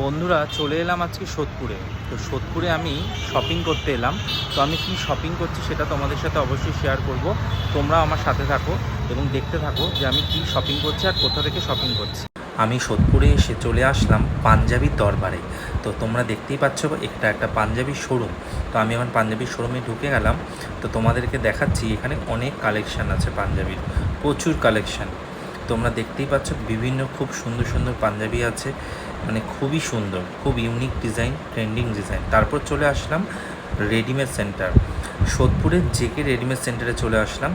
বন্ধুরা চলে এলাম আজকে সোদপুরে। তো সোদপুরে আমি শপিং করতে এলাম। তো আমি কি শপিং করছি সেটা তোমাদের সাথে অবশ্যই শেয়ার করব। তোমরা আমার সাথে থাকো এবং দেখতে থাকো যে আমি কি শপিং করছি আর কোথা থেকে শপিং করছি। আমি সোদপুরে এসে চলে আসলাম পাঞ্জাবির দরবারে। তো তোমরা দেখতেই পাচ্ছ একটা পাঞ্জাবির শোরুম। তো আমি এখন পাঞ্জাবির শোরুমে ঢুকে গেলাম। তো তোমাদেরকে দেখাচ্ছি এখানে অনেক কালেকশান আছে পাঞ্জাবির, প্রচুর কালেকশান। তোমরা দেখতেই পাচ্ছ বিভিন্ন খুব সুন্দর সুন্দর পাঞ্জাবি আছে, মানে খুবই সুন্দর, খুব ইউনিক ডিজাইন, ট্রেন্ডিং ডিজাইন। তারপর চলে আসলাম রেডিমেড সেন্টার, সোদপুরের জেকে রেডিমেড সেন্টারে চলে আসলাম।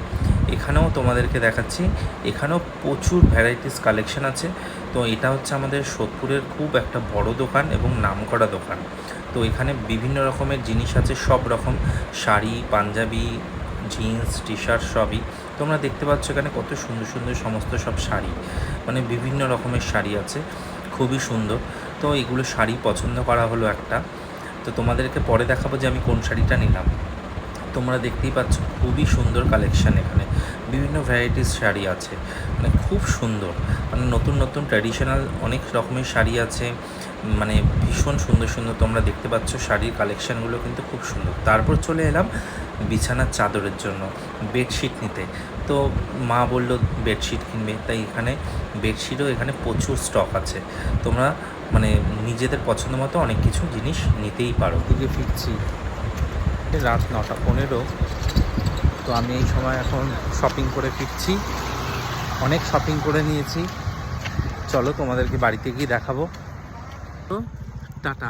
এখানেও তোমাদেরকে দেখাচ্ছি, এখানেও প্রচুর ভ্যারাইটিস কালেকশন আছে। তো এটা হচ্ছে আমাদের সোদপুরের খুব একটা বড় দোকান এবং নামকরা দোকান। তো এখানে বিভিন্ন রকমের জিনিস আছে, সব রকম sari, Punjabi, jeans, T shirt সবই। তোমরা দেখতে পাচ্ছ এখানে কত সুন্দর সুন্দর সমস্ত সব শাড়ি, মানে বিভিন্ন রকমের শাড়ি আছে, খুবই সুন্দর। তো এগুলো শাড়ি পছন্দ করা হলো একটা। তো তোমাদেরকে পরে দেখাবো যে আমি কোন শাড়িটা নিলাম। তোমরা দেখতেই পাচ্ছ খুবই সুন্দর কালেকশান, এখানে বিভিন্ন ভ্যারাইটিস শাড়ি আছে, মানে খুব সুন্দর, মানে নতুন নতুন ট্র্যাডিশনাল অনেক রকমের শাড়ি আছে, মানে ভীষণ সুন্দর সুন্দর। তোমরা দেখতে পাচ্ছ শাড়ির কালেকশানগুলো কিন্তু খুব সুন্দর। তারপর চলে এলাম বিছানার চাদরের জন্য বেডশিট নিতে। তো মা বললো বেডশিট কিনবে, তাই এখানে বেডশিটও এখানে প্রচুর স্টক আছে। তোমরা মানে নিজেদের পছন্দ মতো অনেক কিছু জিনিস নিতেই পারো। দিকে ফিরছি, রাত 9:15। তো আমি এই সময় এখন শপিং করে ফিরছি, অনেক শপিং করে নিয়েছি। চলো তোমাদেরকে বাড়িতে গিয়ে দেখাবো। তো টাটা।